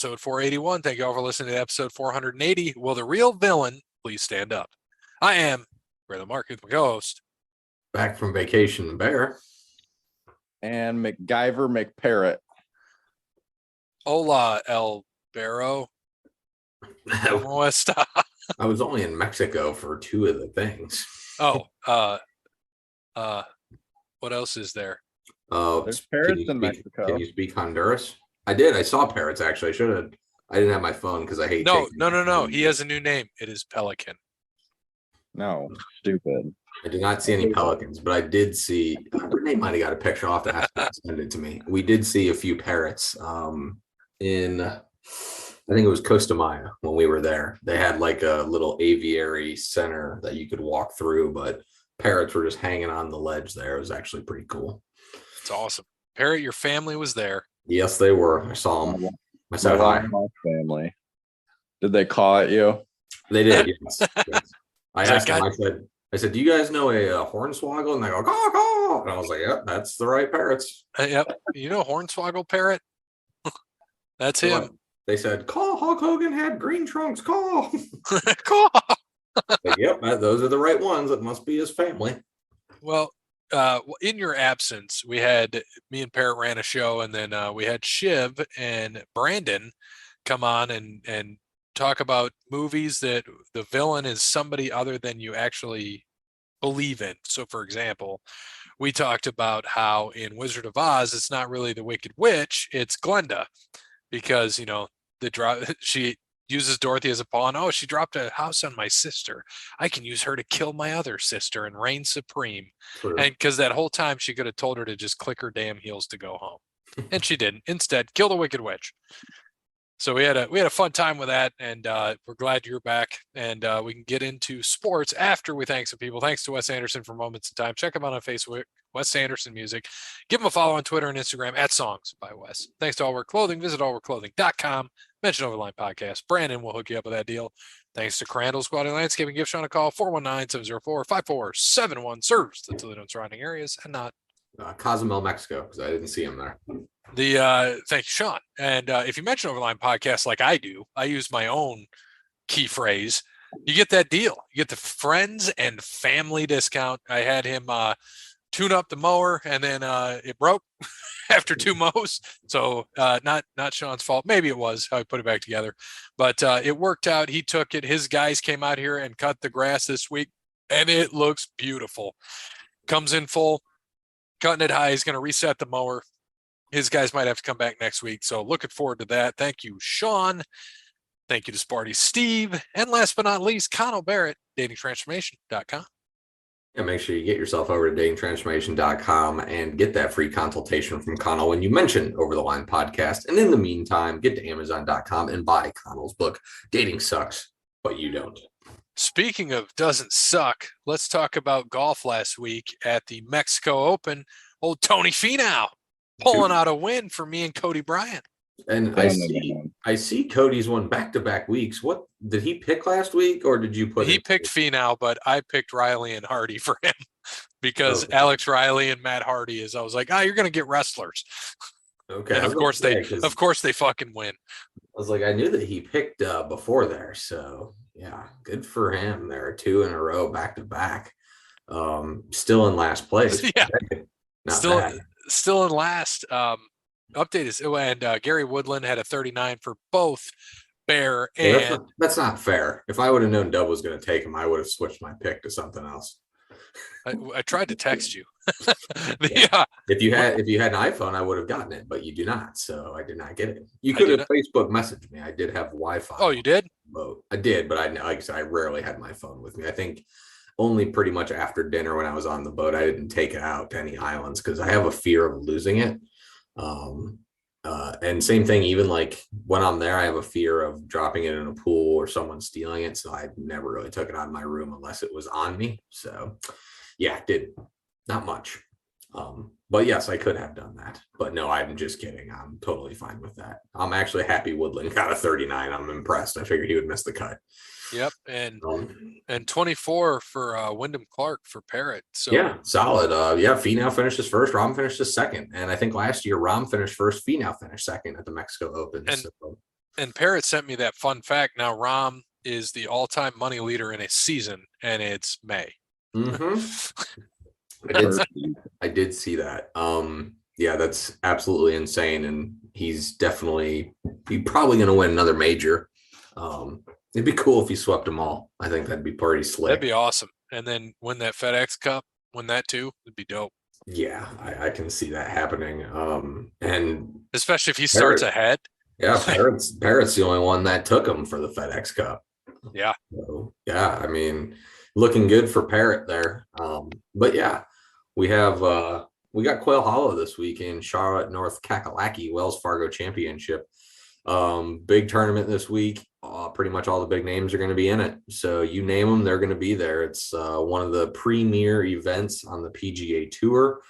episode 481. Thank you all for listening to episode 480. Will the real villain please stand up? I am Brandon Mark, my co-host. Back from vacation, Bear. And McParrot. Hola, El Barro. ¿Cómo está? I was only in Mexico for two of the things. Oh, what else is there? There's parrots in Mexico. Can you speak Honduras? I did. I saw parrots, actually. I should have. I didn't have my phone because I hate. No. He has a new name. It is Pelican. No, stupid. I did not see any pelicans, but I did see. Renee might have got a picture. I'll have to ask her to send it to me. We did see a few parrots in, I think it was Costa Maya when we were there. They had like a little aviary center that you could walk through, but parrots were just hanging on the ledge there. It was actually pretty cool. It's awesome. Parrot, your family was there. Yes, they were. I saw them. I said hi. My family. Did they caw at you? They did. Yes. I asked them. I said, do you guys know a hornswoggle? And they go, caw, caw. And I was like, yep, that's the right parrots. Yep. You know hornswoggle parrot? That's him. They said, caw, Hulk Hogan had green trunks, caw. Caw. Like, yep, those are the right ones. It must be his family. Well, in your absence, we had me and Parrot ran a show, and then we had Shiv and Brandon come on and talk about movies that the villain is somebody other than you actually believe in. So, for example, we talked about how in Wizard of Oz, it's not really the Wicked Witch, it's Glenda, because, you know, she uses Dorothy as a pawn. Oh, she dropped a house on my sister. I can use her to kill my other sister and reign supreme. True. And because that whole time she could have told her to just click her damn heels to go home. And she didn't. Instead, kill the Wicked Witch. So we had a fun time with that, and we're glad you're back. And we can get into sports after we thank some people. Thanks to Wes Anderson for Moments in Time. Check him out on Facebook, Wes Anderson Music. Give him a follow on Twitter and Instagram at Songs by Wes. Thanks to All Work Clothing. Visit allworkclothing.com. Mention Overline Podcast. Brandon will hook you up with that deal. Thanks to Crandall's Quality Landscaping. Give Sean a call, 419-704-5471. Serves the Toledo and surrounding areas, and not Cozumel, Mexico, because I didn't see him there. Thank you, Sean. And if you mention Overline Podcast like I do, I use my own key phrase. You get that deal. You get the friends and family discount. I had him tune up the mower, and then it broke after two mows. So not Sean's fault. Maybe it was how he put it back together, but it worked out. He took it. His guys came out here and cut the grass this week, and it looks beautiful. Comes in full, cutting it high. He's going to reset the mower. His guys might have to come back next week. So looking forward to that. Thank you, Sean. Thank you to Sparty Steve. And last but not least, Connell Barrett, datingtransformation.com. And make sure you get yourself over to datingtransformation.com and get that free consultation from Connell when you mention Over the Line Podcast. And in the meantime, get to Amazon.com and buy Connell's book, Dating Sucks, But You Don't. Speaking of doesn't suck, let's talk about golf last week at the Mexico Open. Old Tony Finau pulling out a win for me and Cody Bryant. And I see Cody's won back-to-back weeks. What did he pick last week, or did you put? He picked Finau, but I picked Riley and Hardy for him because Alex Riley and Matt Hardy is. I was like, you're going to get wrestlers. Okay, and of course they fucking win. I was like, I knew that he picked before there, so yeah, good for him. There are two in a row, back-to-back. Still in last place. Yeah, not bad. Still in last. Update is, and Gary Woodland had a 39 for both Bear and. That's not fair. If I would have known Dub was going to take him, I would have switched my pick to something else. I tried to text you. Yeah. If you had an iPhone, I would have gotten it, but you do not, so I did not get it. You could have Facebook messaged me. I did have Wi-Fi. Oh, you did? I did, but like I said, I rarely had my phone with me. I think only pretty much after dinner when I was on the boat, I didn't take it out to any islands because I have a fear of losing it. And same thing, even like when I'm there, I have a fear of dropping it in a pool or someone stealing it. So I never really took it out of my room unless it was on me. So yeah, did not much. But yes, I could have done that, but no, I'm just kidding. I'm totally fine with that. I'm actually happy Woodland got a 39. I'm impressed. I figured he would miss the cut. Yep, and 24 for Wyndham Clark for Parrot. So yeah, solid. Finau finished his first, Rahm finished his second, and I think last year Rahm finished first, Finau finished second at the Mexico Open. And Parrot sent me that fun fact. Now Rahm is the all-time money leader in a season, and it's May. I did see that. Yeah, that's absolutely insane, and he's probably going to win another major. It'd be cool if he swept them all. I think that'd be pretty slick. That'd be awesome. And then win that FedEx Cup, win that too. It'd be dope. Yeah, I can see that happening. And especially if he starts ahead. Yeah, Parrot's the only one that took him for the FedEx Cup. Yeah. So, yeah, I mean, looking good for Parrot there. But yeah, we got Quail Hollow this week in Charlotte, North Kakalaki, Wells Fargo Championship. Big tournament this week. Pretty much all the big names are going to be in it. So you name them, they're going to be there. It's one of the premier events on the PGA Tour.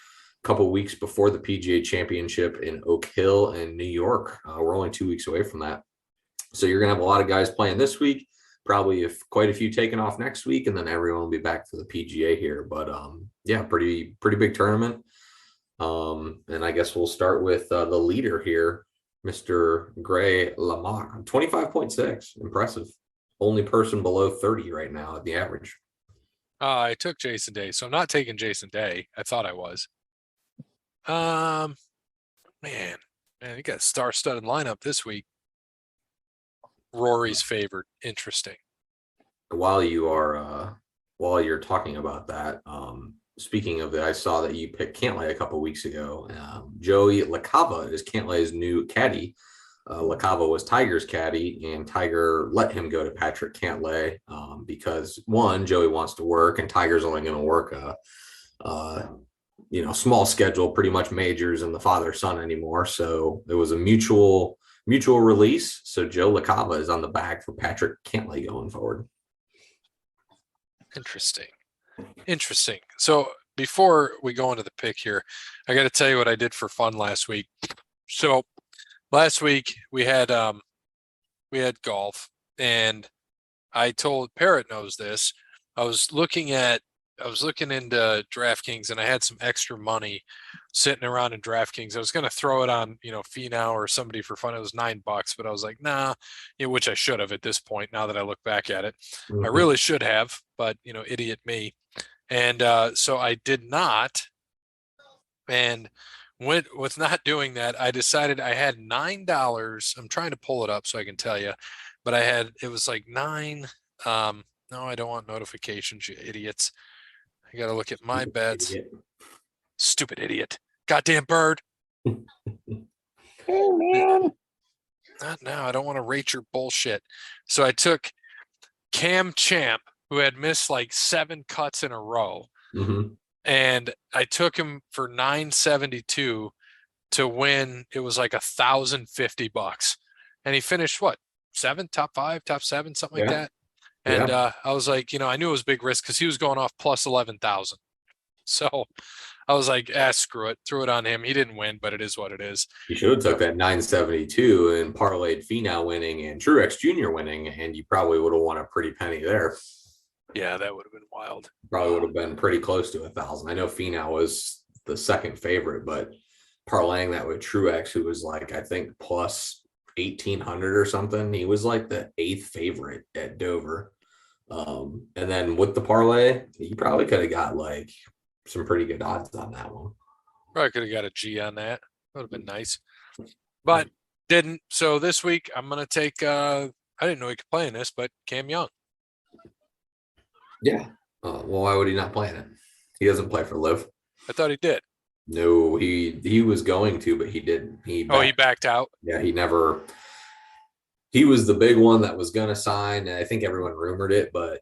A couple of weeks before the PGA Championship in Oak Hill in New York. We're only 2 weeks away from that. So you're going to have a lot of guys playing this week. Probably quite a few taking off next week, and then everyone will be back for the PGA here. But yeah, pretty big tournament. And I guess we'll start with the leader here, Mr. Gray Lamar, 25.6. Impressive. Only person below 30 right now at the average. I took Jason Day, so I'm not taking Jason Day. I thought I was. Man, you got a star-studded lineup this week. Rory's favored. Interesting. While you're talking about that, speaking of that, I saw that you picked Cantlay a couple weeks ago. Joey LaCava is Cantlay's new caddy. LaCava was Tiger's caddy, and Tiger let him go to Patrick Cantlay because one, Joey wants to work, and Tiger's only going to work small schedule, pretty much majors and the father-son anymore. So it was a mutual release. So Joe LaCava is on the bag for Patrick Cantlay going forward. Interesting. So before we go into the pick here, I got to tell you what I did for fun last week. So last week we had golf, and I told Parrot knows this. I was looking into DraftKings, and I had some extra money sitting around in DraftKings. I was going to throw it on, Finau or somebody for fun. It was $9, but I was like, nah, which I should have at this point. Now that I look back at it, I really should have, but idiot me. And so I did not. And with not doing that, I decided I had $9. I'm trying to pull it up so I can tell you, but it was like $9. No, I don't want notifications, you idiots. I got to look at my bets. Stupid idiot. Goddamn bird. Hey, man. Not now. I don't want to rate your bullshit. So I took Cam Champ, who had missed like 7 cuts in a row. And I took him for $972 to win. It was like $1,050. And he finished what? 7, top 5, top 7, something like that. And I was like, I knew it was a big risk because he was going off plus 11,000. So I was like, screw it. Threw it on him. He didn't win, but it is what it is. You should have took that 972 and parlayed Finau winning and Truex Jr. winning, and you probably would have won a pretty penny there. Yeah, that would have been wild. Probably would have been pretty close to 1,000. I know Finau was the second favorite, but parlaying that with Truex, who was like, I think plus 1,800 or something. He was like the 8th favorite at Dover. And then with the parlay, you probably could have got like some pretty good odds on that one. Probably could have got a G on that. That would have been nice. But didn't. So this week I'm gonna take I didn't know he could play in this, but Cam Young. Yeah. Well, why would he not play in it? He doesn't play for Liv. I thought he did. No, he was going to, but he didn't. He backed out. Yeah, he was the big one that was going to sign, and I think everyone rumored it, but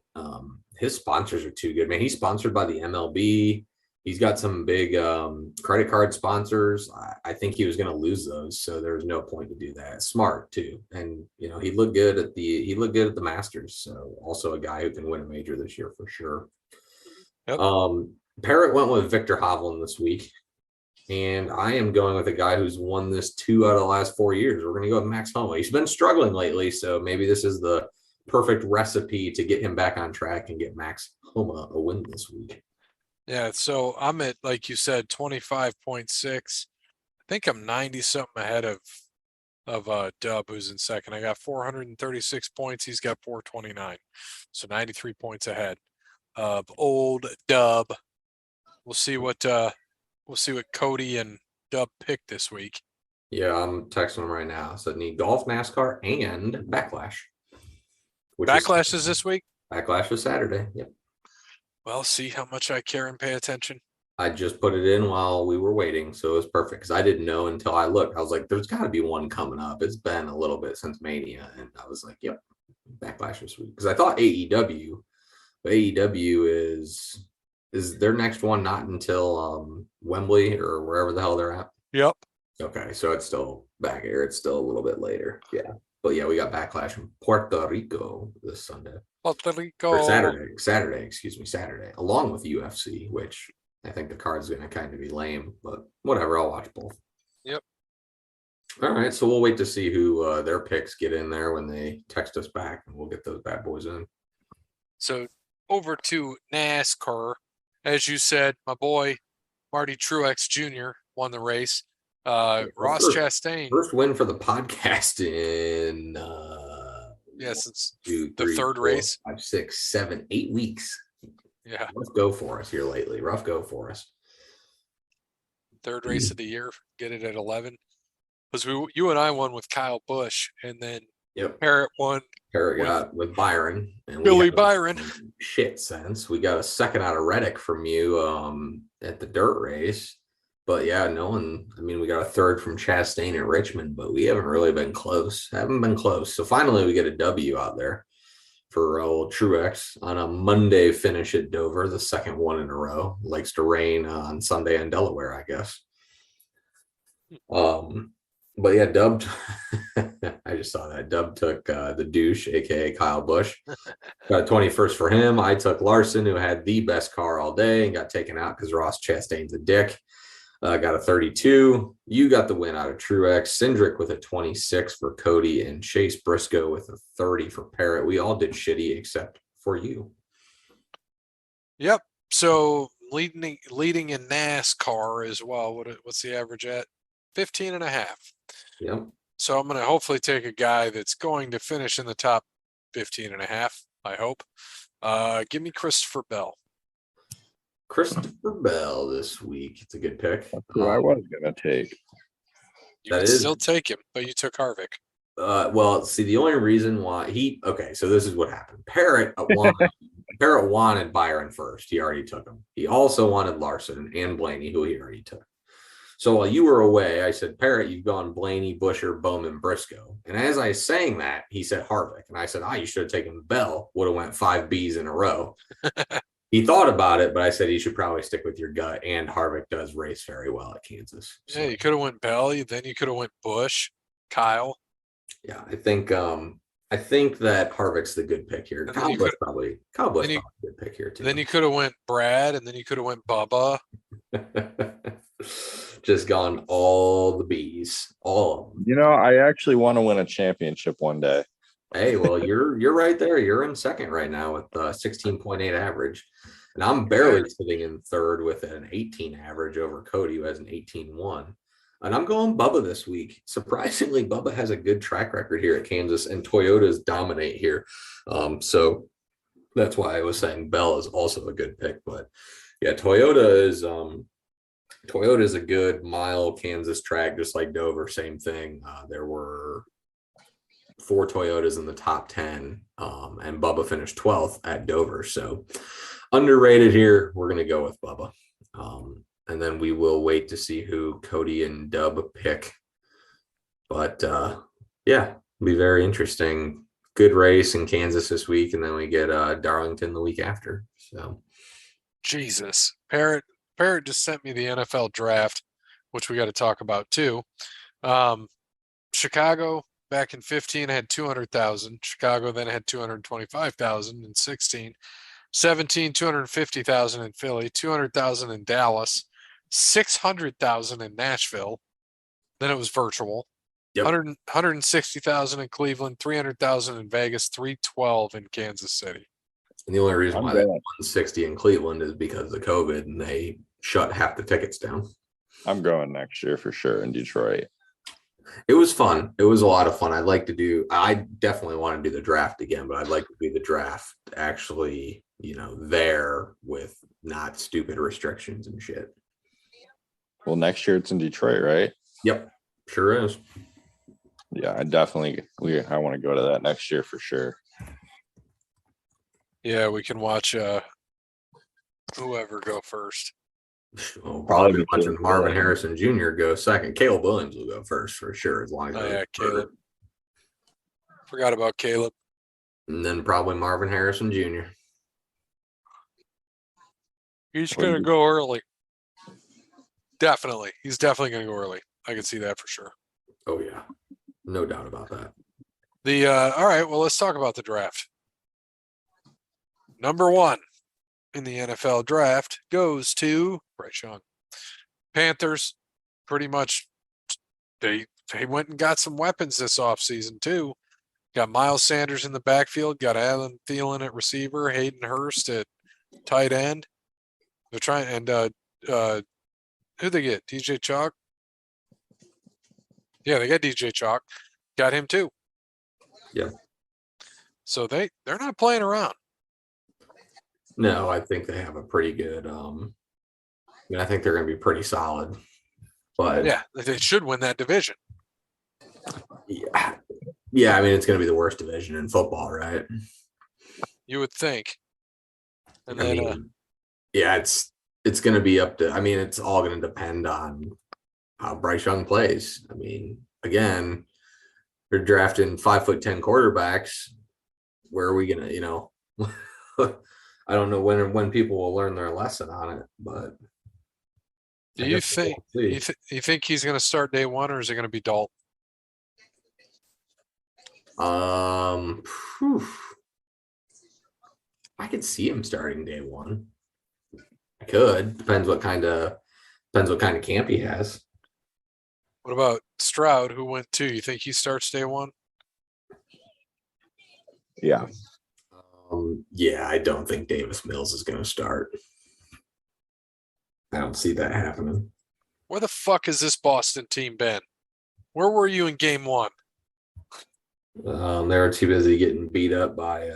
his sponsors are too good, man. He's sponsored by the MLB. He's got some big credit card sponsors. I think he was going to lose those, so there was no point to do that. Smart too, and he looked good at the Masters. So also a guy who can win a major this year for sure. Yep. Parrot went with Victor Hovland this week, and I am going with a guy who's won this 2 out of the last 4 years. We're going to go with Max Homa. He's been struggling lately, so maybe this is the perfect recipe to get him back on track and get Max Homa a win this week. Yeah, so I'm at, like you said, 25.6. I think I'm 90 something ahead of of Dub, who's in second. I got 436 points. He's got 429. So 93 points ahead of old Dub. We'll see what Cody and Dub pick this week. Yeah, I'm texting him right now. So I need golf, NASCAR, and Backlash. Backlash is this week? Backlash is Saturday. Yep. Well, see how much I care and pay attention. I just put it in while we were waiting, so it was perfect because I didn't know until I looked. I was like, there's got to be one coming up. It's been a little bit since Mania, and I was like, yep, Backlash this week. Because I thought AEW, but AEW is their next one not until Wembley or wherever the hell they're at? Yep. Okay, so it's still back here. It's still a little bit later. Yeah. But yeah, we got Backlash from Puerto Rico this Sunday. Puerto Rico. Or Saturday, along with UFC, which I think the card's going to kind of be lame, but whatever. I'll watch both. Yep. All right, so we'll wait to see who their picks get in there when they text us back, and we'll get those bad boys in. So over to NASCAR. As you said, my boy Marty Truex Jr. won the race. Ross Chastain. First win for the podcast in since 2, the 3, third 4, race. 5, 6, 7, 8 weeks. Yeah. Rough go for us here lately. Rough go for us. Third race of the year. Get it at 11. Because you and I won with Kyle Busch, and then Parrot won. Parrot got with Byron. And Billy Byron. Shit sense. We got a second out of Reddick from you at the dirt race. But yeah, we got a third from Chastain at Richmond, but we haven't really been close. So finally we get a W out there for old Truex on a Monday finish at Dover, the second one in a row. Likes to rain on Sunday in Delaware, I guess. But yeah, Dub, I just saw that. Dub took the douche, aka Kyle Busch. Got 21st for him. I took Larson, who had the best car all day and got taken out because Ross Chastain's a dick. Got a 32. You got the win out of Truex. Cindric with a 26 for Cody, and Chase Briscoe with a 30 for Parrot. We all did shitty except for you. Yep. So leading in NASCAR as well. What's the average at? 15.5. Yep. So I'm going to hopefully take a guy that's going to finish in the top 15.5, I hope. Give me Christopher Bell. Christopher Bell this week. It's a good pick. That's who I was going to take. You can still take him, but you took Harvick. Well, see, the only reason why so this is what happened. Parrot wanted Byron first. He already took him. He also wanted Larson and Blaney, who he already took. So while you were away, I said, Parrot, you've gone Blaney, Busher, Bowman, Briscoe. And as I was saying that, he said Harvick. And I said, you should have taken Bell. Would have went 5 Bs in a row. He thought about it, but I said you should probably stick with your gut. And Harvick does race very well at Kansas. So. Yeah, you could have went Bell. Then you could have went Busch, Kyle. Yeah, I think that Harvick's the good pick here. Kyle Busch probably a good pick here too. Then you could have went Brad, and then you could have went Bubba. Just gone all the B's, all of them. I actually want to win a championship one day. Hey, well, you're right there. You're in second right now with 16.8 average, and I'm barely sitting in third with an 18 average over Cody, who has an 18.1. And I'm going Bubba this week. Surprisingly, Bubba has a good track record here at Kansas, and Toyotas dominate here. So that's why I was saying Bell is also a good pick. But yeah, Toyota is a good mile Kansas track, just like Dover. Same thing. There were 4 Toyotas in the top 10, and Bubba finished 12th at Dover. So underrated here. We're going to go with Bubba. And then we will wait to see who Cody and Dub pick. But yeah, it'll be very interesting. Good race in Kansas this week, and then we get Darlington the week after. So Jesus. Parrot just sent me the NFL draft, which we got to talk about too. Chicago back in 15 had 200,000. Chicago then had 225,000 in 16. 17, 250,000 in Philly, 200,000 in Dallas, 600,000 in Nashville. Then it was virtual. Yep. 160,000 in Cleveland, 300,000 in Vegas, 312 in Kansas City. And the only reason why they 160 in Cleveland is because of COVID, and they shut half the tickets down. I'm going next year for sure in Detroit. It was fun. It was a lot of fun. I definitely want to do the draft again, but I'd like to do the draft actually, there with not stupid restrictions and shit. Well, next year it's in Detroit, right? Yep. Sure is. Yeah, I want to go to that next year for sure. Yeah, we can watch whoever go first. We'll probably be watching Caleb Marvin Williams. Harrison Jr. go second. Caleb Williams will go first for sure, as long as Oh I yeah, was Caleb. Forgot about Caleb. And then probably Marvin Harrison Jr. He's gonna go early. Definitely. He's definitely gonna go early. I can see that for sure. Oh yeah. No doubt about that. All right, well, let's talk about the draft. Number 1 in the NFL draft goes to Bryce Young. Panthers, pretty much they went and got some weapons this offseason too. Got Miles Sanders in the backfield, got Adam Thielen at receiver, Hayden Hurst at tight end. They're trying, and who'd they get? DJ Chalk? Yeah, they got DJ Chalk. Got him too. Yeah. So they're not playing around. No, I think they have a pretty good I think they're gonna be pretty solid. But yeah, they should win that division. Yeah. Yeah, I mean it's gonna be the worst division in football, right? You would think. And I then mean, yeah, it's gonna be up to it's all gonna depend on how Bryce Young plays. I mean, again, they're drafting 5'10" quarterbacks. Where are we gonna, I don't know when people will learn their lesson on it, but do you think you think he's going to start day 1, or is it going to be Dalton? Whew. I could see him starting day 1. I could. Depends what kind of camp he has. What about Stroud, who went 2? You think he starts day 1? Yeah. Yeah, I don't think Davis Mills is going to start. I don't see that happening. Where the fuck has this Boston team been? Where were you in game 1? They were too busy getting beat up by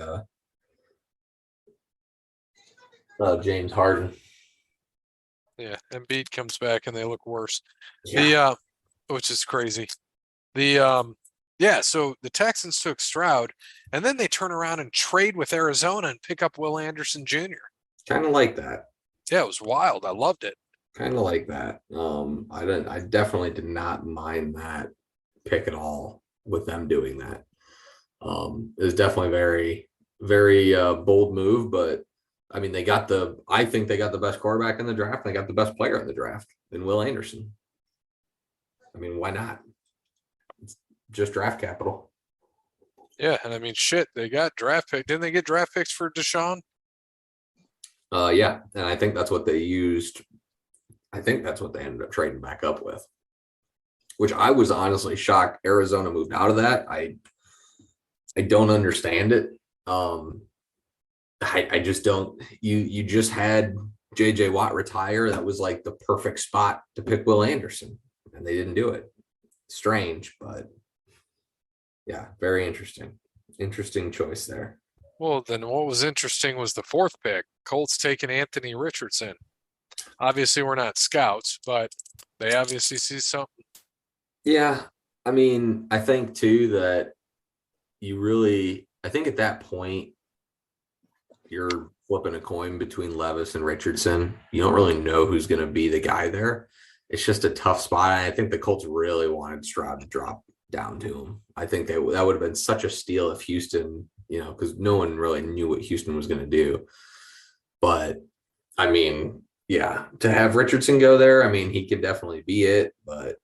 James Harden. Yeah, Embiid comes back and they look worse. Yeah. Which is crazy. So the Texans took Stroud, and then they turn around and trade with Arizona and pick up Will Anderson Jr. Kind of like that. Yeah, it was wild. I loved it. Kind of like that. I definitely did not mind that pick at all with them doing that. It was definitely very, very bold move, but I think they got the best quarterback in the draft. They got the best player in the draft in Will Anderson. I mean, why not? It's just draft capital. Yeah, and shit, they got draft pick. Didn't they get draft picks for Deshaun? Yeah, and I think that's what they used. I think that's what they ended up trading back up with, which I was honestly shocked Arizona moved out of that. I don't understand it. I just don't. You just had JJ Watt retire. That was like the perfect spot to pick Will Anderson, and they didn't do it. Strange, but yeah, very interesting. Interesting choice there. Well, then what was interesting was the 4th pick. Colts taking Anthony Richardson. Obviously, we're not scouts, but they obviously see something. Yeah, I think too that I think at that point, you're flipping a coin between Levis and Richardson. You don't really know who's going to be the guy there. It's just a tough spot. I think the Colts really wanted Stroud to drop down to him. I think that would have been such a steal if Houston, because no one really knew what Houston was going to do. But yeah, to have Richardson go there, he could definitely be it. But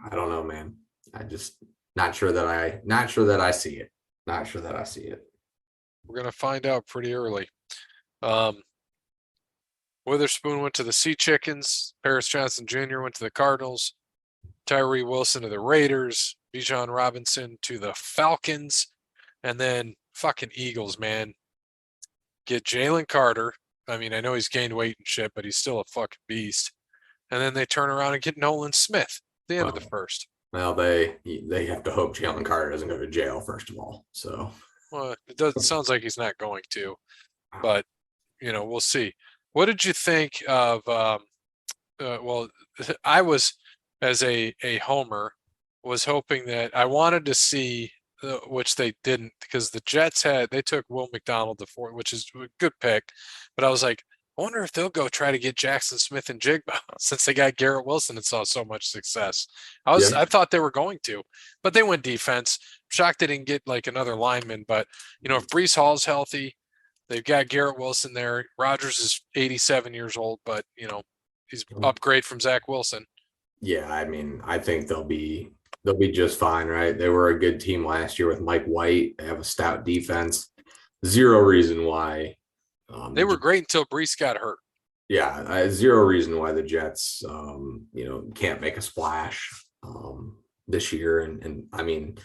I don't know, man. I just not sure that I see it. Not sure that I see it. We're going to find out pretty early. Witherspoon went to the Sea Chickens. Paris Johnson Jr. went to the Cardinals. Tyree Wilson to the Raiders. Bijan Robinson to the Falcons. And then fucking Eagles, man. Get Jalen Carter. I know he's gained weight and shit, but he's still a fucking beast. And then they turn around and get Nolan Smith at the end of the first. Well, they have to hope Jalen Carter doesn't go to jail first of all. So, Well, it sounds like he's not going to, but we'll see. What did you think of? Well, I was, as a homer, was hoping that I wanted to see, which they didn't, because the Jets they took Will McDonald to four, which is a good pick, but I was like, I wonder if they'll go try to get Jackson Smith and Jigba since they got Garrett Wilson and saw so much success. yeah, I thought they were going to, but they went defense. I'm shocked they didn't get like another lineman, but if Brees Hall's healthy, they've got Garrett Wilson there. Rodgers is 87 years old, but he's upgrade from Zach Wilson. yeah. I mean, I think they'll be just fine, right? They were a good team last year with Mike White. They have a stout defense. Zero reason why. They were great until Brees got hurt. Yeah, zero reason why the Jets, can't make a splash this year. And I mean,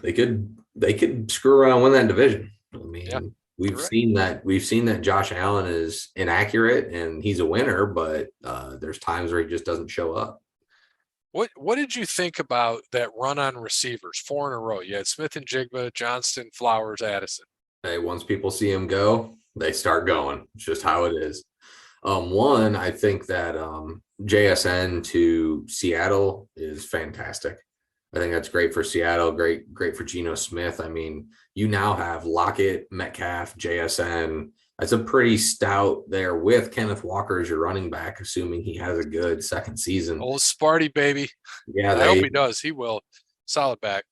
they could screw around and win that division. I mean, Yeah, we've seen that Josh Allen is inaccurate and he's a winner, but there's times where he just doesn't show up. What did you think about that run on receivers? 4 in a row. You had Smith and Jigba, Johnston, Flowers, Addison. Hey, once people see him go, they start going. It's just how it is. One, I think that JSN to Seattle is fantastic. I think that's great for Seattle, great for Geno Smith. I mean, you now have Lockett, Metcalf, JSN. That's a pretty stout there with Kenneth Walker as your running back, assuming he has a good second season. Old Sparty, baby. Yeah, I hope he does. He will. Solid back.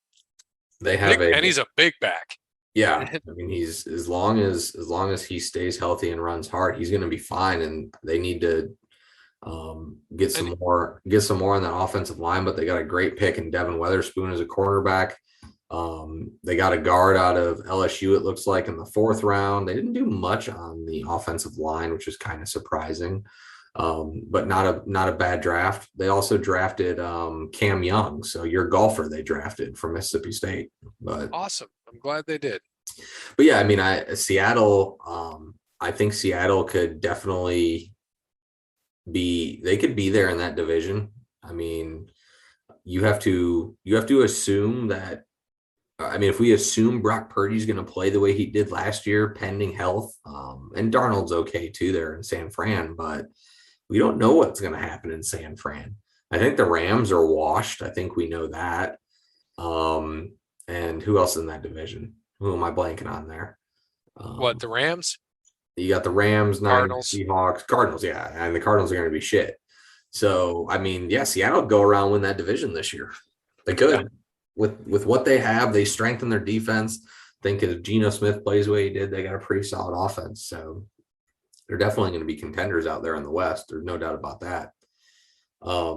They have and he's a big back. Yeah, I mean, he's as long as he stays healthy and runs hard, he's going to be fine. And they need to get some more on that offensive line. But they got a great pick in Devin Weatherspoon as a cornerback. They got a guard out of LSU, it looks like, in the 4th round. They didn't do much on the offensive line, which is kind of surprising. But not a bad draft. They also drafted Cam Young, so your golfer they drafted from Mississippi State. But awesome. I'm glad they did. But yeah, I mean, Seattle. I think Seattle could definitely they could be there in that division. I mean, you have to assume that. I mean, if we assume Brock Purdy's going to play the way he did last year, pending health, and Darnold's okay too there in San Fran, but we don't know what's going to happen in San Fran. I think the Rams are washed. I think we know that. And who else in that division? Who am I blanking on there? The Rams? You got the Rams, Cardinals, Seahawks, Cardinals, yeah, and the Cardinals are going to be shit. So, I mean, yeah, Seattle go around win that division this year. They could. Yeah. With what they have, they strengthen their defense. I think if Geno Smith plays the way he did, they got a pretty solid offense. So they're definitely going to be contenders out there in the West. There's no doubt about that. I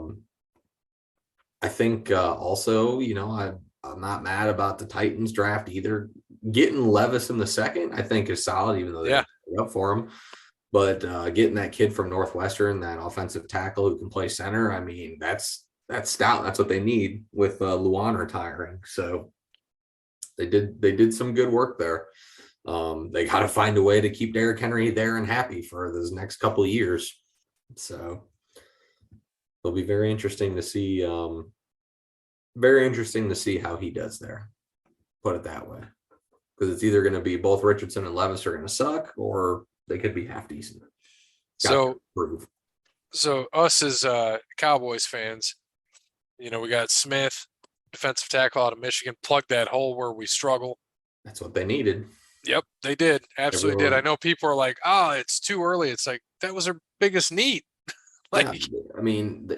think also, I'm not mad about the Titans draft either. Getting Levis in the 2nd, I think, is solid, even though they're up for him. But getting that kid from Northwestern, that offensive tackle who can play center, I mean, that's stout. That's what they need with Luan retiring. So they did some good work there. They got to find a way to keep Derrick Henry there and happy for those next couple of years. So it'll be very interesting to see. Very interesting to see how he does there. Put it that way, because it's either going to be both Richardson and Levis are going to suck, or they could be half decent. So us as Cowboys fans, we got Smith, defensive tackle out of Michigan, plug that hole where we struggle. That's what they needed. Yep, they did. Absolutely did. I know people are like, oh, it's too early. It's like, that was their biggest need. Yeah, I mean,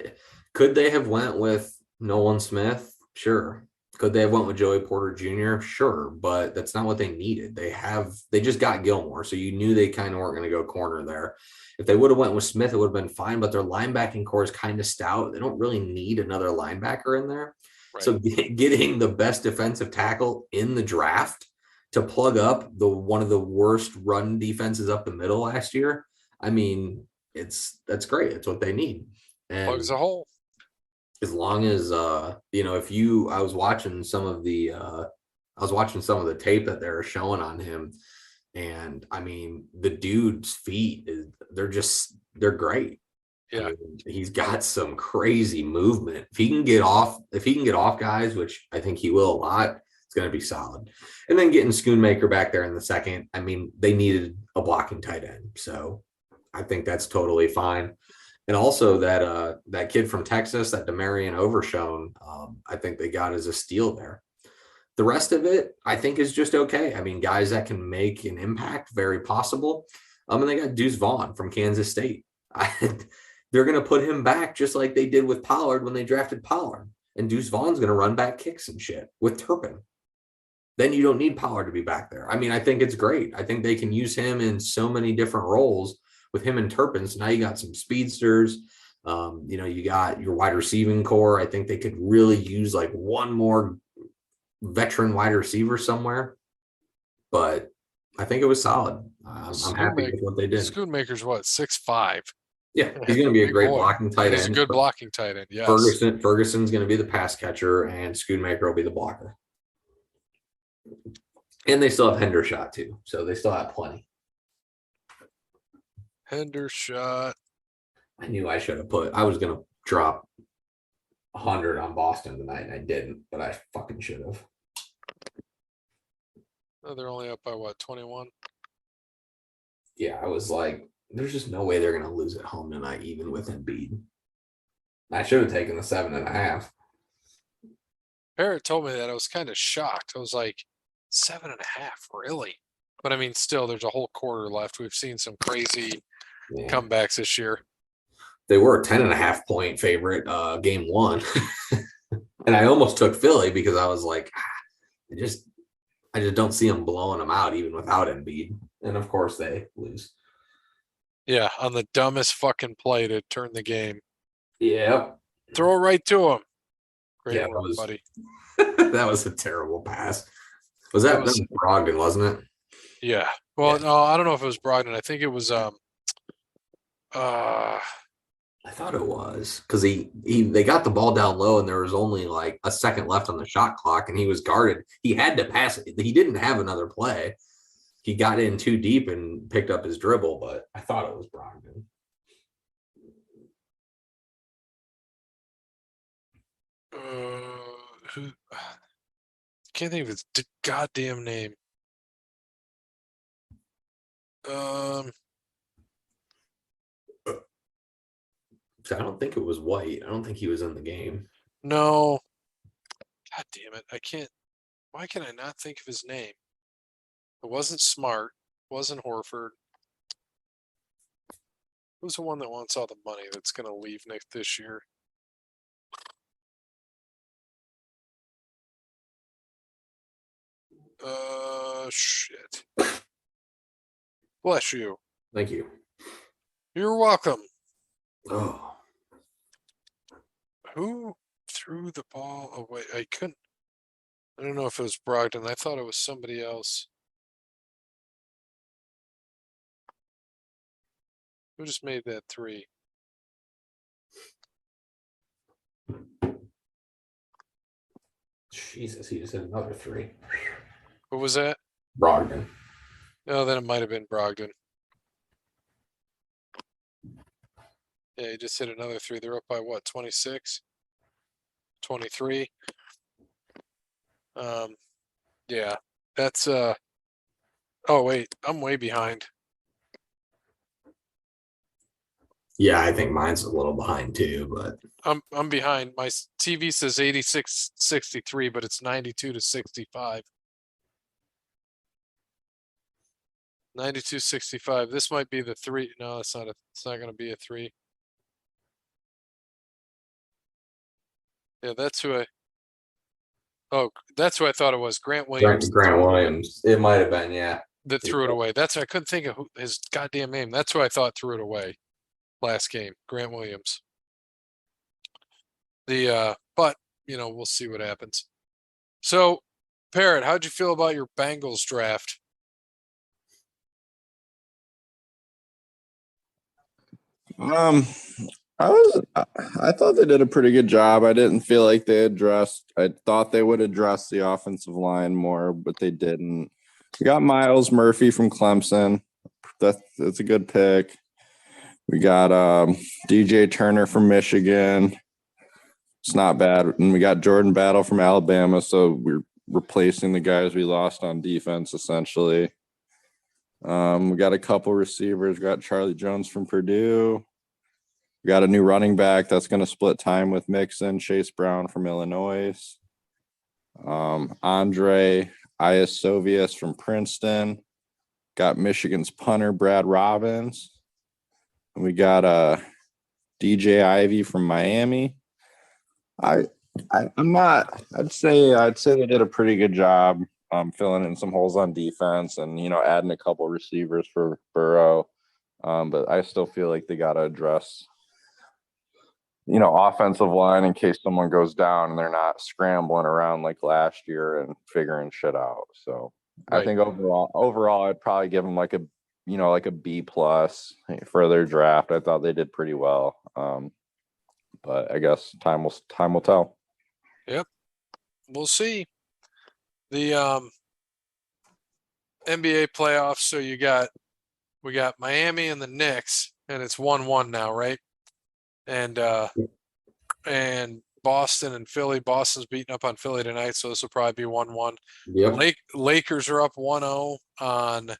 could they have went with Nolan Smith? Sure. Could they have went with Joey Porter Jr.? Sure, but that's not what they needed. They just got Gilmore, so you knew they kind of weren't going to go corner there. If they would have went with Smith, it would have been fine, but their linebacking core is kind of stout. They don't really need another linebacker in there. Right. So getting the best defensive tackle in the draft to plug up one of the worst run defenses up the middle last year, I mean, that's great. It's what they need. And plugs a hole. As long as I was watching some of the tape that they're showing on him, and I mean, the dude's feet they're great. Yeah. I mean, he's got some crazy movement. If he can get off guys, which I think he will a lot, it's going to be solid. And then getting Schoonmaker back there in the second. I mean, they needed a blocking tight end, so I think that's totally fine. And also that kid from Texas, that Demarion Overshone, I think they got as a steal there. The rest of it, I think, is just okay. I mean, guys that can make an impact, very possible. And they got Deuce Vaughn from Kansas State. They're going to put him back just like they did with Pollard when they drafted Pollard. And Deuce Vaughn's going to run back kicks and shit with Turpin. Then you don't need Pollard to be back there. I mean, I think it's great. I think they can use him in so many different roles with him and Turpin. So now you got some speedsters. You got your wide receiving core. I think they could really use like one more veteran wide receiver somewhere. But I think it was solid. I'm happy with what they did. Schoonmaker's what, 6'5"? Yeah, he's going to be a great boy. blocking tight end. He's a good blocking tight end, yes. Ferguson's going to be the pass catcher, and Schoonmaker will be the blocker. And they still have Hendershot, too, so they still have plenty. Hendershot. I knew I should have I was going to drop 100 on Boston tonight, and I didn't, but I fucking should have. Oh, they're only up by, what, 21? Yeah, I was like, there's just no way they're going to lose at home tonight, even with Embiid. I should have taken the 7.5. Parrot told me that. I was kind of shocked. I was like, 7.5, really? But I mean, still, there's a whole quarter left. We've seen some crazy comebacks this year. They were a 10.5 point favorite game one. And I almost took Philly because I was like, I just don't see them blowing them out even without Embiid. And of course they lose. Yeah, on the dumbest fucking play to turn the game. Yep. Throw it right to him. Great work, buddy. That was a terrible pass. That was Brogdon, wasn't it? Yeah. Well, no, I don't know if it was Brogdon. I think it was I thought it was because they got the ball down low and there was only like a second left on the shot clock and he was guarded. He had to pass it. He didn't have another play. He got in too deep and picked up his dribble, but I thought it was Brogdon. Who? Can't think of his goddamn name. I don't think it was White. I don't think he was in the game. No. God damn it. I can't. Why can I not think of his name? It wasn't Smart. It wasn't Horford. Who's the one that wants all the money that's going to leave this year? Shit. Bless you. Thank you. You're welcome. Oh. Who threw the ball away? I don't know if it was Brogdon. I thought it was somebody else. Who just made that three? Jesus, he just hit another three. What was that? Brogdon. No, then it might have been Brogdon. Yeah, he just hit another three. They're up by what, 26? 23? Yeah, that's oh wait, I'm way behind. Yeah, I think mine's a little behind too, but I'm behind. My TV says 86-63, but it's 92-65. 92-65. This might be the three. No, it's not going to be a three. Yeah, that's who I thought it was. Grant Williams. Grant Williams. It might have been, yeah. That threw it away. That's I couldn't think of his goddamn name. That's who I thought threw it away last game. Grant Williams. But we'll see what happens. So, Parrot, how'd you feel about your Bengals draft? I thought they did a pretty good job. I didn't feel like they addressed. I thought they would address the offensive line more, but they didn't. We got Miles Murphy from Clemson. That's a good pick. We got DJ Turner from Michigan. It's not bad. And we got Jordan Battle from Alabama. So we're replacing the guys we lost on defense, essentially. We got a couple receivers. We got Charlie Jones from Purdue. We got a new running back that's going to split time with Mixon, Chase Brown from Illinois. Andre Iasovius from Princeton. Got Michigan's punter, Brad Robbins. And we got DJ Ivy from Miami. I'd say they did a pretty good job filling in some holes on defense and, adding a couple receivers for Burrow. But I still feel like they got to address, offensive line in case someone goes down and they're not scrambling around like last year and figuring shit out. So right. I think overall, I'd probably give them like a B plus for their draft. I thought they did pretty well. But I guess time will tell. Yep. We'll see. The NBA playoffs, so we got Miami and the Knicks, and it's 1-1 now, right? And Boston and Philly. Boston's beating up on Philly tonight, so this will probably be 1-1. Yep. Lakers are up 1-0 on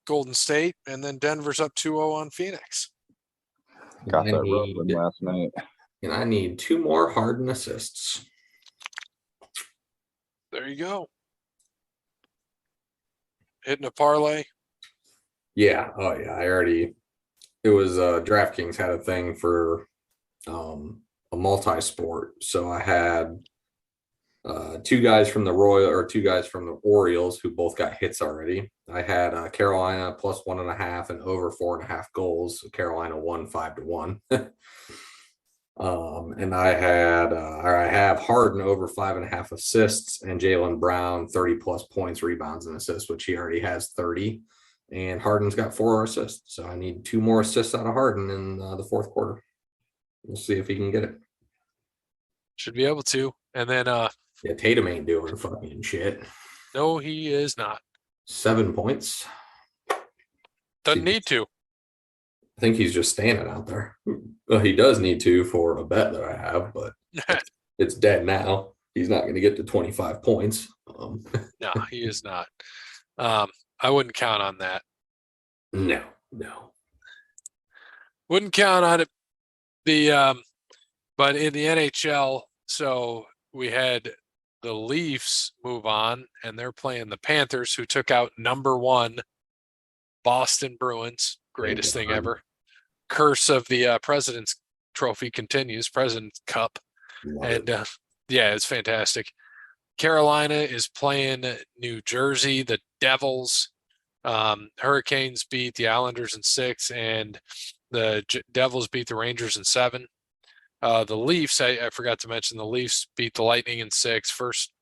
Golden State, and then Denver's up 2-0 on Phoenix. Got that road win last night. And I need 2 more Harden assists. There you go. Hitting a parlay. Yeah. Oh, yeah. It was DraftKings had a thing for a multi-sport. So I had 2 guys from the Orioles who both got hits already. I had Carolina plus 1.5 and over 4.5 goals. Carolina won 5-1. And I have Harden over 5.5 assists and Jaylen Brown 30 plus points, rebounds, and assists, which he already has 30. And Harden's got 4 assists. So I need 2 more assists out of Harden in the fourth quarter. We'll see if he can get it. Should be able to. And then yeah, Tatum ain't doing fucking shit. No, he is not. 7 points. Doesn't need to. I think he's just standing out there. Well, he does need to for a bet that I have, but it's dead now. He's not going to get to 25 points. No, he is not. I wouldn't count on that. No. Wouldn't count on it. But in the NHL, so we had the Leafs move on, and they're playing the Panthers, who took out number 1 Boston Bruins. Greatest thing ever. Curse of the President's Trophy continues. President's Cup. And it's fantastic. Carolina is playing New Jersey, the Devils. Hurricanes beat the Islanders in 6, and the Devils beat the Rangers in 7. The Leafs, I forgot to mention, the Leafs beat the Lightning in 6. First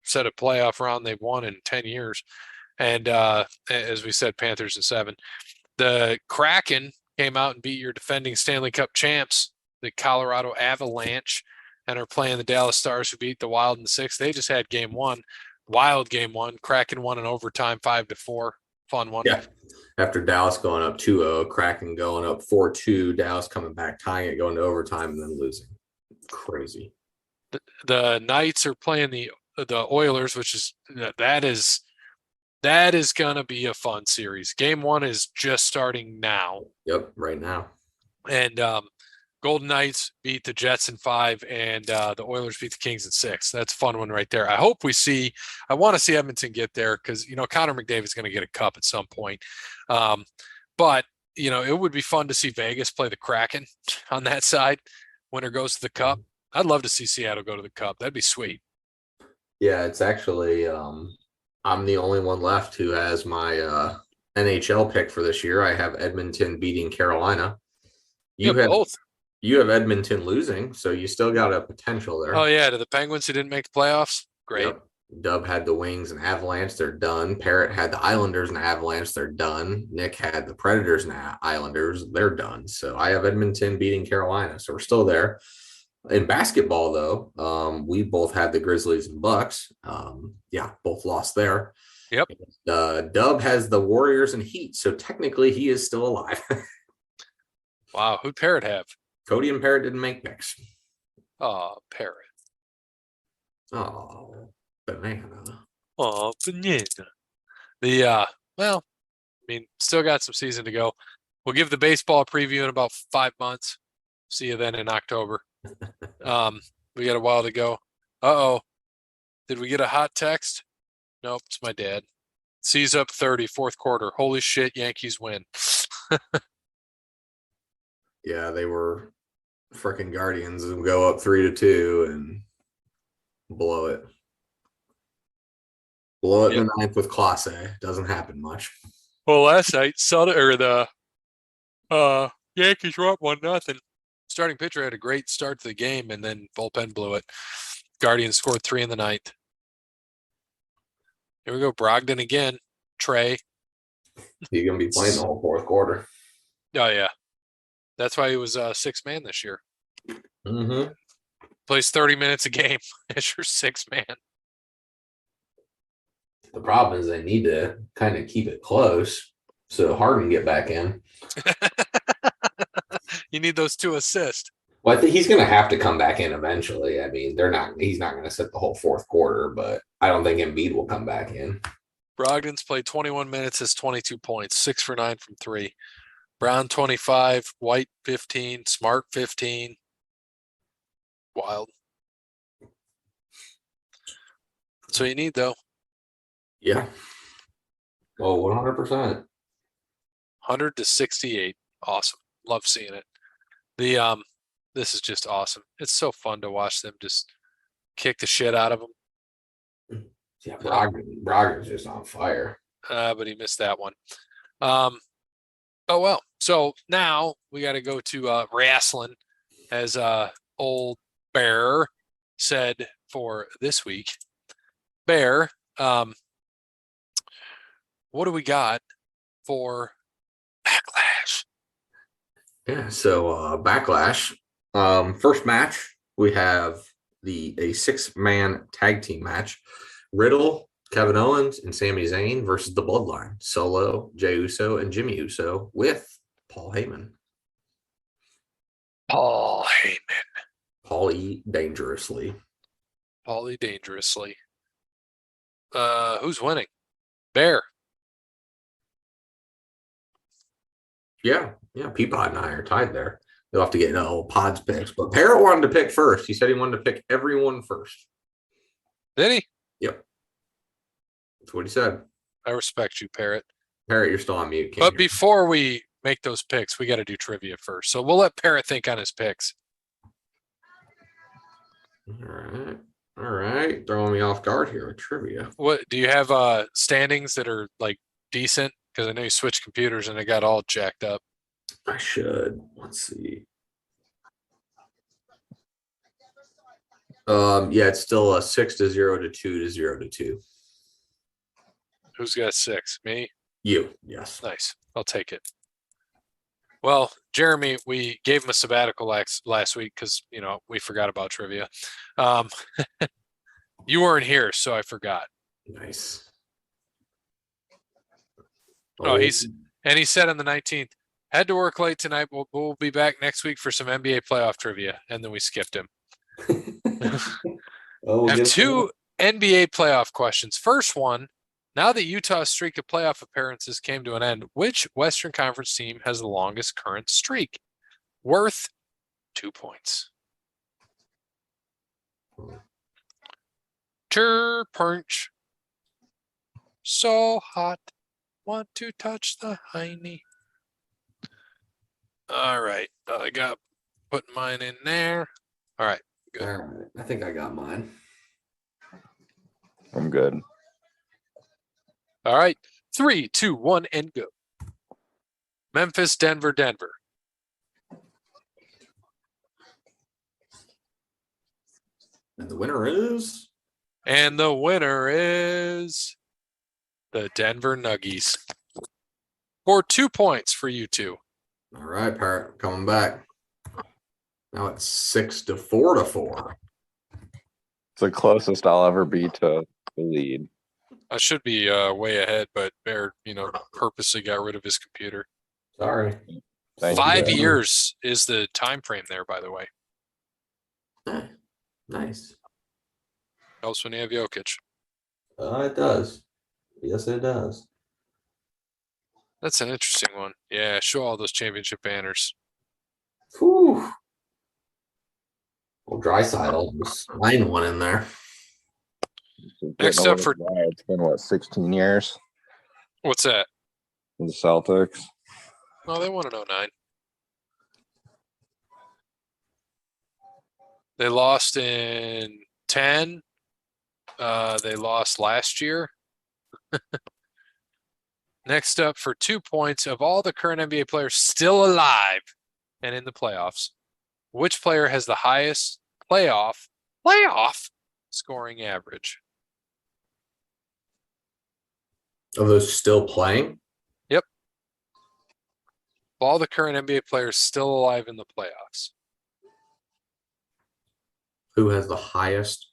set of playoff round they've won in 10 years. And as we said, Panthers in 7. The Kraken came out and beat your defending Stanley Cup champs, the Colorado Avalanche, and are playing the Dallas Stars, who beat the Wild in 6. They just had game 1. Wild game 1. Kraken won in overtime 5-4. Fun one. Yeah. After Dallas going up 2-0, Kraken going up 4-2, Dallas coming back, tying it, going to overtime, and then losing. Crazy. The Knights are playing the Oilers, which is that is gonna be a fun series. Game 1 is just starting now. Yep, right now. And Golden Knights beat the Jets in 5, and the Oilers beat the Kings in 6. That's a fun one right there. I want to see Edmonton get there because, Connor McDavid's going to get a cup at some point. But, it would be fun to see Vegas play the Kraken on that side. Winner goes to the cup. I'd love to see Seattle go to the cup. That'd be sweet. Yeah, it's actually I'm the only one left who has my NHL pick for this year. I have Edmonton beating Carolina. You have both. You have Edmonton losing, so you still got a potential there. Oh, yeah, to the Penguins who didn't make the playoffs? Great. Yep. Dub had the Wings and Avalanche. They're done. Parrot had the Islanders and Avalanche. They're done. Nick had the Predators and Islanders. They're done. So I have Edmonton beating Carolina. So we're still there. In basketball, though, we both had the Grizzlies and Bucks. Both lost there. Yep. Dub has the Warriors and Heat. So technically he is still alive. Wow, who'd Parrot have? Cody and Parrot didn't make picks. Oh, Parrot. Oh, banana. Oh, banana. Well, I mean, still got some season to go. We'll give the baseball preview in about 5 months. See you then in October. We got a while to go. Uh-oh. Did we get a hot text? Nope, it's my dad. C's up 30, fourth quarter. Holy shit, Yankees win. Yeah, they were freaking Guardians and go up 3-2 and blow it. Blow it in the ninth with Clase. Doesn't happen much. Well, last night, the Yankees were up 1-0. Starting pitcher had a great start to the game, and then bullpen blew it. Guardians scored 3 in the ninth. Here we go, Brogdon again. Trey. He's gonna be playing the whole fourth quarter. Oh yeah, that's why he was sixth man this year. Mm-hmm. Plays 30 minutes a game as your sixth man. The problem is they need to kind of keep it close so Harden get back in. You need those 2 assists. Well, I think he's going to have to come back in eventually. I mean, he's not going to sit the whole fourth quarter, but I don't think Embiid will come back in. Brogdon's played 21 minutes, has 22 points, 6 for 9 from 3. Brown 25, White 15, Smart 15. Wild. That's what you need, though. Yeah. Oh, 100%. 100 to 68. Awesome. Love seeing it. This is just awesome. It's so fun to watch them just kick the shit out of them. Yeah, Brogdon's just on fire. But he missed that one. Oh well. So now we got to go to wrestling, as old Bear said for this week. Bear, what do we got for Backlash? Yeah, so Backlash. First match, we have a 6-man tag team match. Riddle, Kevin Owens, and Sami Zayn versus the Bloodline. Solo, Jey Uso, and Jimmy Uso with Paul Heyman. Paul Heyman. Paulie dangerously. Paulie dangerously. Who's winning? Bear. Yeah, Peapod and I are tied there. You'll have to get old Pod's picks, but Parrot wanted to pick first. He said he wanted to pick everyone first. Did he? Yep. That's what he said. I respect you, Parrot. Parrot, you're still on mute. But before we make those picks, we got to do trivia first. So we'll let Parrot think on his picks. All right. Throwing me off guard here with trivia. What do you have standings that are like decent? Because I know you switched computers and it got all jacked up. I should. Let's see. Yeah, it's still a 6-0 to 2-0 to 2. Who's got 6? Me? You, yes. Nice. I'll take it. Well, Jeremy, we gave him a sabbatical last week because, we forgot about trivia. You weren't here, so I forgot. Nice. Oh, he said on the 19th, had to work late tonight. We'll be back next week for some NBA playoff trivia. And then we skipped him. I have 2 NBA playoff questions. First one, now that Utah's streak of playoff appearances came to an end, which Western Conference team has the longest current streak? Worth 2 points. Punch. So hot. Want to touch the hiney. All right. I got putting mine in there. All right. Good. All right. I think I got mine. I'm good. All right. 3, 2, 1, and go. Memphis, Denver, Denver. And the winner is? And the winner is the Denver Nuggies. For 2 points for you two. All right, Parrot, coming back. Now it's 6-4 to 4. It's the closest I'll ever be to the lead. I should be way ahead, but Bear, purposely got rid of his computer. Sorry. Thank you. 5 years is the time frame there, by the way. Nice. Helps when you have Jokic. It does. Yes, it does. That's an interesting one. Yeah, show all those championship banners. Whew. Well, Drysdale was line one in there. Next up for it's been what, 16 years what's that? for the Celtics. Oh, they won in 09. They lost in 10. They lost last year. Next up for 2 points, of all the current NBA players still alive and in the playoffs, which player has the highest playoff scoring average? Of those still playing? Of all the current NBA players still alive in the playoffs. Who has the highest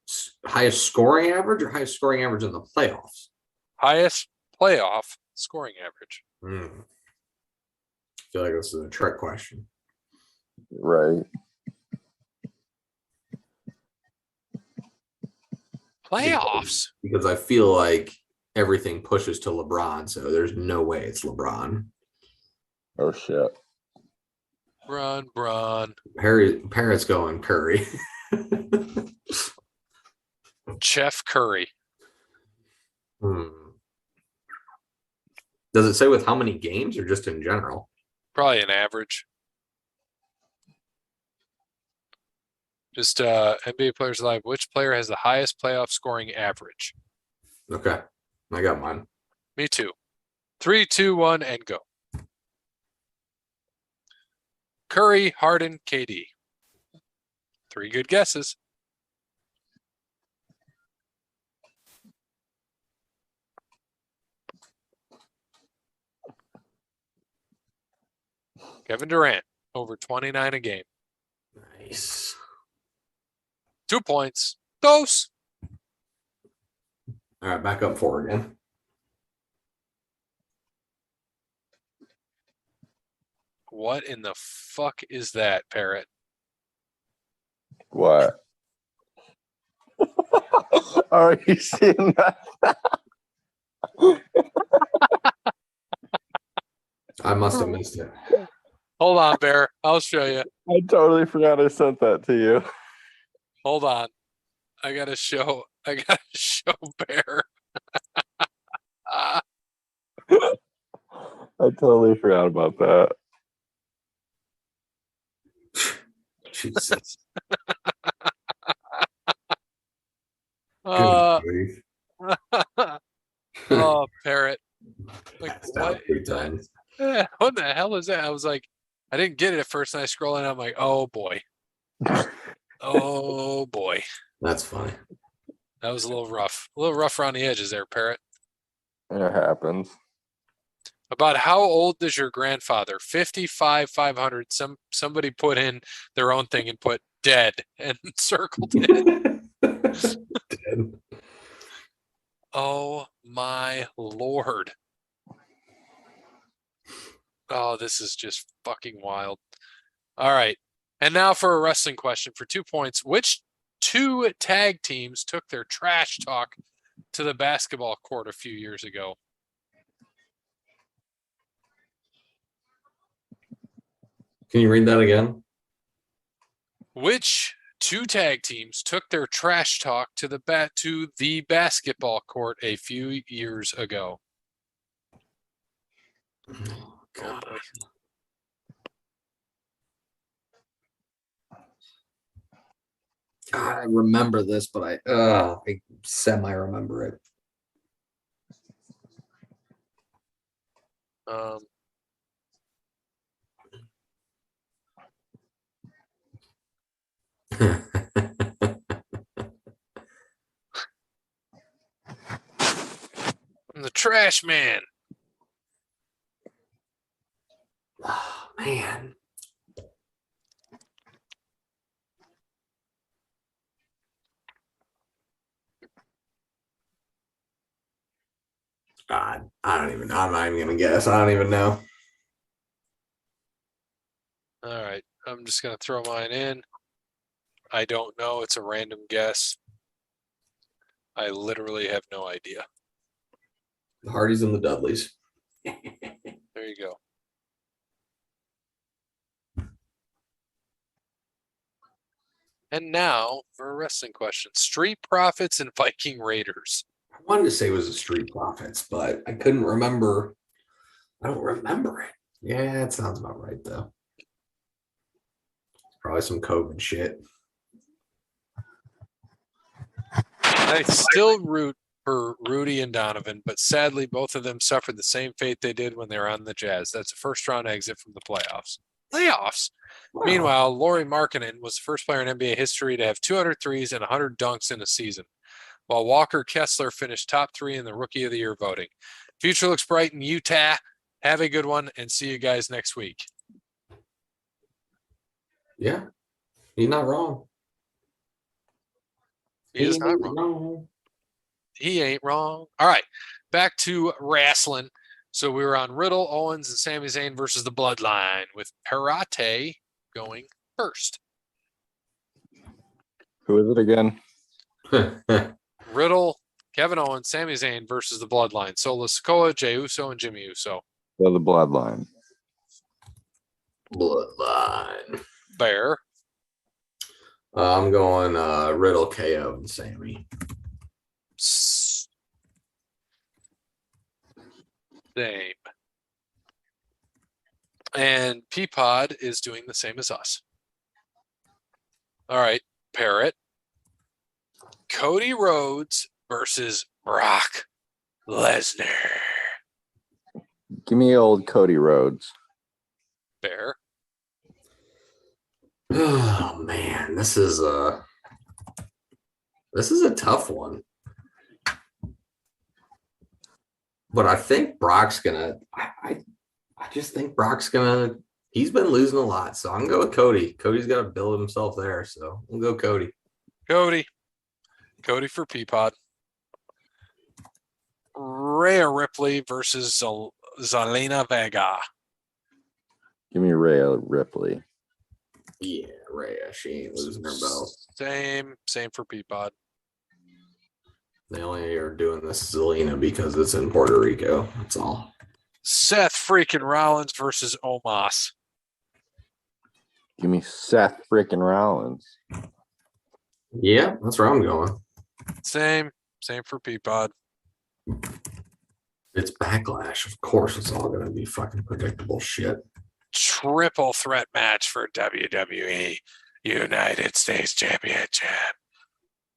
scoring average or highest scoring average in the playoffs? Highest playoff scoring average. I feel like this is a trick question. Right. Playoffs? Because I feel like everything pushes to LeBron, so there's no way it's LeBron. Oh shit. Bron. Parrot's going Curry. Chef Curry. Does it say with how many games or just in general? Probably an average. Just NBA players alive. Which player has the highest playoff scoring average? Okay. I got mine. Me too. 3, 2, 1, and go. Curry, Harden, KD. 3 good guesses. Kevin Durant, over 29 a game. Nice. 2 points. Dose. All right, back up 4 again. What in the fuck is that, Parrot? What? Are you seeing that? I must have missed it. Hold on, Bear. I'll show you. I totally forgot I sent that to you. Hold on. I gotta show Bear. I totally forgot about that. Jesus. Oh, Good Parrot. Like, Passed out 3 times. What the hell is that? I was like, I didn't get it at first, and I scroll in. I'm like, oh boy. Oh boy. That's funny. That was a little rough. A little rough around the edges there, Parrot. It happens. About how old is your grandfather? 55, 500. Somebody put in their own thing and put dead and circled it. Dead. Oh my Lord. Oh, this is just fucking wild. All right. And now for a wrestling question for 2 points. Which 2 tag teams took their trash talk to the basketball court a few years ago? Can you read that again? Which 2 tag teams took their trash talk to the basketball court a few years ago? Oh, God. God, I remember this, but I semi-remember it. I'm the trash man. Oh, man. God, I don't even know. I'm not even gonna guess. I don't even know. All right. I'm just going to throw mine in. I don't know. It's a random guess. I literally have no idea. The Hardys and the Dudleys. There you go. And now for a wrestling question. Street Profits and Viking Raiders. I wanted to say it was the Street Profits, but I couldn't remember. I don't remember it. Yeah, it sounds about right, though. Probably some COVID shit. I still root for Rudy and Donovan, but sadly, both of them suffered the same fate they did when they were on the Jazz. That's a first-round exit from the playoffs. Wow. Meanwhile, Lauri Markkanen was the first player in NBA history to have 200 threes and 100 dunks in a season, while Walker Kessler finished top 3 in the Rookie of the Year voting. Future looks bright in Utah. Have a good one, and see you guys next week. Yeah, he's not wrong. He is not wrong. He ain't wrong. All right, back to wrestling. So we were on Riddle, Owens, and Sami Zayn versus the Bloodline, with Parrot going first. Who is it again? Riddle, Kevin Owens, Sami Zayn versus the Bloodline. Solo Sikoa, Jey Uso, and Jimmy Uso. The Bloodline. Bloodline. Bear. I'm going Riddle, KO, and Sammy. Same. And Peapod is doing the same as us. All right, Parrot. Cody Rhodes versus Brock Lesnar. Give me old Cody Rhodes. Bear. Oh man, this is a tough one. But I think Brock's gonna. I just think Brock's gonna. He's been losing a lot, so I'm gonna go with Cody. Cody's got to build himself there, so we'll go Cody. Cody for Peapod. Rhea Ripley versus Zelina Vega. Give me Rhea Ripley. Yeah, Rhea. She ain't losing her belt. Same for Peapod. They only are doing this Zelina because it's in Puerto Rico. That's all. Seth freaking Rollins versus Omos. Give me Seth freaking Rollins. Yeah, that's where I'm going. Same for Peapod. It's Backlash. Of course, it's all going to be fucking predictable shit. Triple threat match for WWE United States Championship.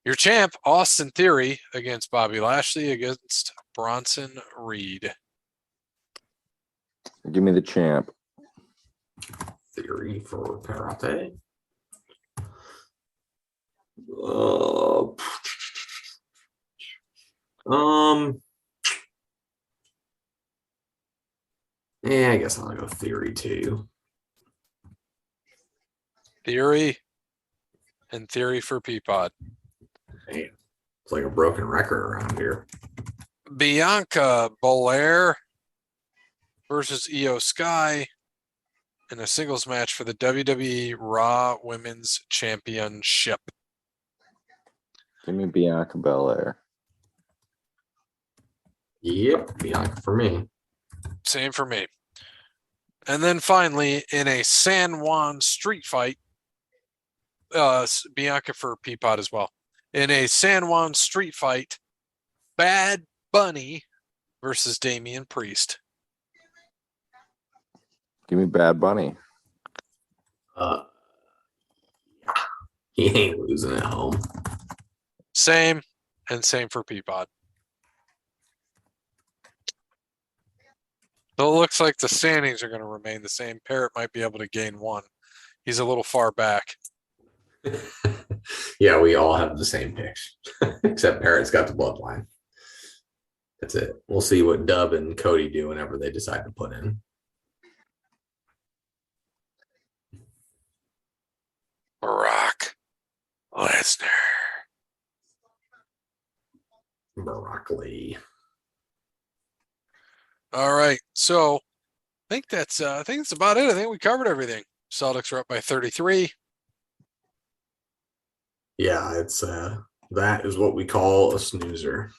Your champ, Austin Theory, against Bobby Lashley against Bronson Reed. Give me the champ. Theory for Parrot. Yeah, I guess I'll go Theory too. Theory and Theory for Peapod. Man, it's like a broken record around here. Bianca Belair versus Io Sky in a singles match for the WWE Raw Women's Championship. Give me Bianca Belair. Yep, Bianca for me. Same for me. And then finally, in a San Juan street fight, Bianca for Peapod as well. In a San Juan street fight, Bad Bunny versus Damian Priest. Give me Bad Bunny. He ain't losing at home. Same for Peapod. So it looks like the standings are going to remain the same. Parrot might be able to gain one. He's a little far back. Yeah, we all have the same picks, except Parrot's got the bloodline. That's it. We'll see what Dub and Cody do whenever they decide to put in. Brock Lesnar. Broccoli. All right. So I think that's about it. I think we covered everything. Celtics are up by 33. Yeah, it's that is what we call a snoozer.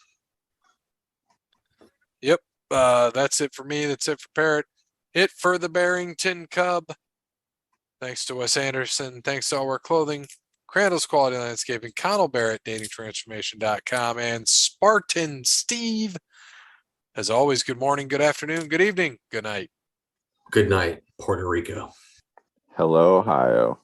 Yep. That's it for me. That's it for Parrot. It for the Barrington Cub. Thanks to Wes Anderson. Thanks to All Wear Clothing, Crandall's Quality Landscaping, Connell Barrett, datingtransformation.com, and Spartan Steve. As always, good morning, good afternoon, good evening, good night. Good night, Puerto Rico. Hello, Ohio.